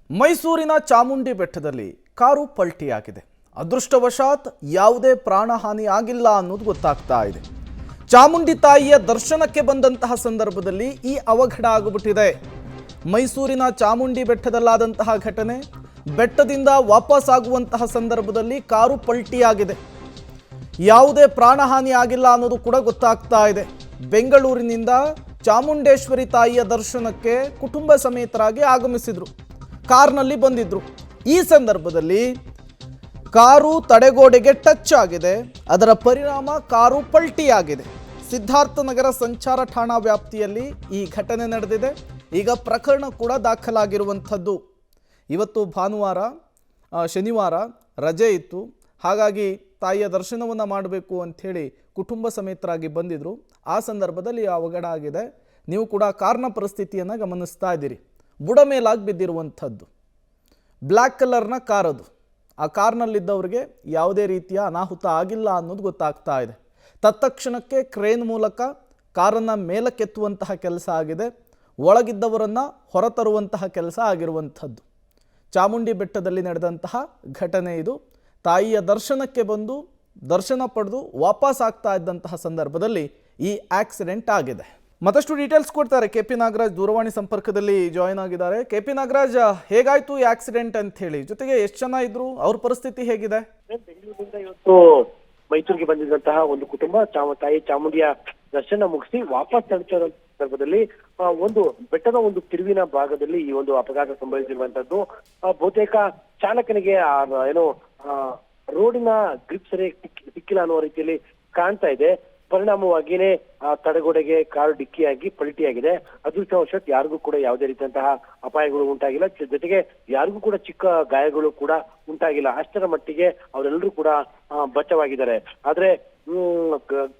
ಮೈಸೂರಿನ ಚಾಮುಂಡಿ ಬೆಟ್ಟದಲ್ಲಿ ಕಾರು ಪಲ್ಟಿಯಾಗಿದೆ. ಅದೃಷ್ಟವಶಾತ್ ಯಾವುದೇ ಪ್ರಾಣಹಾನಿ ಆಗಿಲ್ಲ ಅನ್ನೋದು ಗೊತ್ತಾಗ್ತಾ ಇದೆ. ಚಾಮುಂಡಿ ತಾಯಿಯ ದರ್ಶನಕ್ಕೆ ಬಂದಂತಹ ಸಂದರ್ಭದಲ್ಲಿ ಈ ಅವಘಡ ಆಗಿಬಿಟ್ಟಿದೆ. ಮೈಸೂರಿನ ಚಾಮುಂಡಿ ಬೆಟ್ಟದಲ್ಲಾದಂತಹ ಘಟನೆ, ಬೆಟ್ಟದಿಂದ ವಾಪಸ್ ಆಗುವಂತಹ ಸಂದರ್ಭದಲ್ಲಿ ಕಾರು ಪಲ್ಟಿಯಾಗಿದೆ. ಯಾವುದೇ ಪ್ರಾಣಹಾನಿ ಆಗಿಲ್ಲ ಅನ್ನೋದು ಕೂಡ ಗೊತ್ತಾಗ್ತಾ ಇದೆ. ಬೆಂಗಳೂರಿನಿಂದ ಚಾಮುಂಡೇಶ್ವರಿ ತಾಯಿಯ ದರ್ಶನಕ್ಕೆ ಕುಟುಂಬ ಸಮೇತರಾಗಿ ಆಗಮಿಸಿದ್ರು, ಕಾರ್ನಲ್ಲಿ ಬಂದಿದ್ರು. ಈ ಸಂದರ್ಭದಲ್ಲಿ ಕಾರು ತಡೆಗೋಡೆಗೆ ಟಚ್ ಆಗಿದೆ. ಅದರ ಪರಿಣಾಮ ಕಾರು ಪಲ್ಟಿಯಾಗಿದೆ. ಸಿದ್ಧಾರ್ಥನಗರ ಸಂಚಾರ ಠಾಣಾ ವ್ಯಾಪ್ತಿಯಲ್ಲಿ ಈ ಘಟನೆ ನಡೆದಿದೆ. ಈಗ ಪ್ರಕರಣ ಕೂಡ ದಾಖಲಾಗಿರುವಂಥದ್ದು. ಇವತ್ತು ಭಾನುವಾರ, ಶನಿವಾರ ರಜೆ ಇತ್ತು. ಹಾಗಾಗಿ ತಾಯಿಯ ದರ್ಶನವನ್ನು ಮಾಡಬೇಕು ಅಂಥೇಳಿ ಕುಟುಂಬ ಸಮೇತರಾಗಿ ಬಂದಿದ್ರು. ಆ ಸಂದರ್ಭದಲ್ಲಿ ಅವಘಡ ಆಗಿದೆ. ನೀವು ಕೂಡ ಕಾರ್ನ ಪರಿಸ್ಥಿತಿಯನ್ನು ಗಮನಿಸ್ತಾ ಇದ್ದೀರಿ. ಬುಡ ಮೇಲಾಗಿ ಬಿದ್ದಿರುವಂಥದ್ದು. ಬ್ಲ್ಯಾಕ್ ಕಲರ್ನ ಕಾರ್ ಅದು. ಆ ಕಾರ್ನಲ್ಲಿದ್ದವರಿಗೆ ಯಾವುದೇ ರೀತಿಯ ಅನಾಹುತ ಆಗಿಲ್ಲ ಅನ್ನೋದು ಗೊತ್ತಾಗ್ತಾ ಇದೆ. ತತ್ಕ್ಷಣಕ್ಕೆ ಕ್ರೇನ್ ಮೂಲಕ ಕಾರನ್ನು ಮೇಲಕ್ಕೆತ್ತುವಂತಹ ಕೆಲಸ ಆಗಿದೆ. ಒಳಗಿದ್ದವರನ್ನು ಹೊರತರುವಂತಹ ಕೆಲಸ ಆಗಿರುವಂಥದ್ದು. ಚಾಮುಂಡಿ ಬೆಟ್ಟದಲ್ಲಿ ನಡೆದಂತಹ ಘಟನೆ ಇದು. ತಾಯಿಯ ದರ್ಶನಕ್ಕೆ ಬಂದು ದರ್ಶನ ಪಡೆದು ವಾಪಸ್ ಆಗ್ತಾ ಇದ್ದಂತಹ ಸಂದರ್ಭದಲ್ಲಿ ಈ ಆಕ್ಸಿಡೆಂಟ್ ಆಗಿದೆ. ಮತ್ತಷ್ಟು ಡೀಟೇಲ್ಸ್ ಕೊಡ್ತಾರೆ KP ನಾಗರಾಜ್ ದೂರವಾಣಿ ಸಂಪರ್ಕದಲ್ಲಿ ಜಾಯಿನ್ ಆಗಿದ್ದಾರೆ. KP ನಾಗರಾಜ್, ಹೇಗಾಯ್ತು ಈ ಆಕ್ಸಿಡೆಂಟ್ ಅಂತ ಹೇಳಿ, ಜೊತೆಗೆ ಎಷ್ಟು ಜನ ಇದ್ರು, ಅವ್ರ ಪರಿಸ್ಥಿತಿ ಹೇಗಿದೆ? ಬೆಂಗಳೂರಿನಿಂದ ಇವತ್ತು ಮೈಸೂರಿಗೆ ಬಂದಿದ್ದಂತಹ ಒಂದು ಕುಟುಂಬ ತಾಯಿ ಚಾಮುಂಡಿಯ ದರ್ಶನ ಮುಗಿಸಿ ವಾಪಸ್ ತಲುಪಿದ ಸಂದರ್ಭದಲ್ಲಿ ಒಂದು ಬೆಟ್ಟದ ಒಂದು ತಿರುವಿನ ಭಾಗದಲ್ಲಿ ಈ ಒಂದು ಅಪಘಾತ ಸಂಭವಿಸಿರುವಂತದ್ದು. ಬಹುತೇಕ ಚಾಲಕನಿಗೆ ರೋಡಿನ ಗ್ರಿಪ್ ಸರಿಯಾಗಿ ಸಿಕ್ಕಿಲ್ಲ ಅನ್ನುವ ರೀತಿಯಲ್ಲಿ ಕಾಣ್ತಾ ಇದೆ. ಪರಿಣಾಮವಾಗಿಯೇ ತಡೆಗೋಡೆಗೆ ಕಾರು ಡಿಕ್ಕಿಯಾಗಿ ಪಲ್ಟಿಯಾಗಿದೆ. ಅದೃಷ್ಟವಶಾತ್ ಯಾರಿಗೂ ಕೂಡ ಯಾವುದೇ ರೀತಿಯಂತಹ ಅಪಾಯಗಳು ಉಂಟಾಗಿಲ್ಲ. ಜೊತೆಗೆ ಯಾರಿಗೂ ಕೂಡ ಚಿಕ್ಕ ಗಾಯಗಳು ಕೂಡ ಉಂಟಾಗಿಲ್ಲ. ಅಷ್ಟರ ಮಟ್ಟಿಗೆ ಅವರೆಲ್ಲರೂ ಕೂಡ ಬಚಾವಾಗಿದ್ದಾರೆ. ಆದ್ರೆ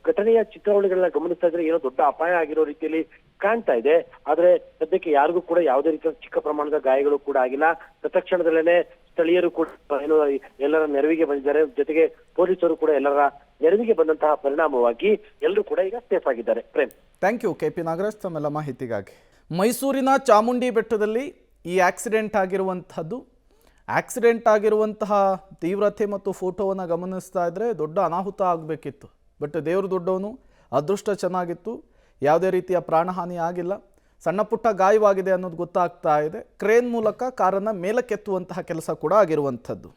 ಘಟನೆಯ ಚಿತ್ರಾವಳಿಗಳನ್ನ ಗಮನಿಸ್ತಾ ಇದ್ರೆ ಏನೋ ದೊಡ್ಡ ಅಪಾಯ ಆಗಿರೋ ರೀತಿಯಲ್ಲಿ ಕಾಣ್ತಾ ಇದೆ. ಆದ್ರೆ ಸದ್ಯಕ್ಕೆ ಯಾರಿಗೂ ಕೂಡ ಯಾವುದೇ ರೀತಿಯ ಚಿಕ್ಕ ಪ್ರಮಾಣದ ಗಾಯಗಳು ಕೂಡ ಆಗಿಲ್ಲ. ತತ್ಕ್ಷಣದಲ್ಲೇನೆ ಸ್ಥಳೀಯರು ಕೂಡ ಎಲ್ಲರ ನೆರವಿಗೆ ಬಂದಿದ್ದಾರೆ. ಜೊತೆಗೆ ಪೊಲೀಸರು ಕೂಡ ಎಲ್ಲರ ನೆರವಿಗೆ ಬಂದಂತಹ ಪರಿಣಾಮವಾಗಿ ಎಲ್ಲರೂ ಕೂಡ ಈಗ ಸೇಫ್ ಆಗಿದ್ದಾರೆ. Prem, thank you KP Nagaraj ತಮ್ಮೆಲ್ಲ ಮಾಹಿತಿಗಾಗಿ. ಮೈಸೂರಿನ ಚಾಮುಂಡಿ ಬೆಟ್ಟದಲ್ಲಿ ಈ ಆಕ್ಸಿಡೆಂಟ್ ಆಗಿರುವಂಥದ್ದು. ಆಕ್ಸಿಡೆಂಟ್ ಆಗಿರುವಂತಹ ತೀವ್ರತೆ ಮತ್ತು ಫೋಟೋವನ್ನು ಗಮನಿಸ್ತಾ ಇದ್ದರೆ ದೊಡ್ಡ ಅನಾಹುತ ಆಗಬೇಕಿತ್ತು. ಬಟ್ ದೇವರು ದೊಡ್ಡವನು, ಅದೃಷ್ಟ ಚೆನ್ನಾಗಿತ್ತು. ಯಾವುದೇ ರೀತಿಯ ಪ್ರಾಣಹಾನಿ ಆಗಿಲ್ಲ. ಸಣ್ಣ ಪುಟ್ಟ ಗಾಯವಾಗಿದೆ ಅನ್ನೋದು ಗೊತ್ತಾಗ್ತಾ ಇದೆ. ಕ್ರೇನ್ ಮೂಲಕ ಕಾರನ್ನು ಮೇಲಕ್ಕೆತ್ತುವಂತಹ ಕೆಲಸ ಕೂಡ ಆಗಿರುವಂಥದ್ದು.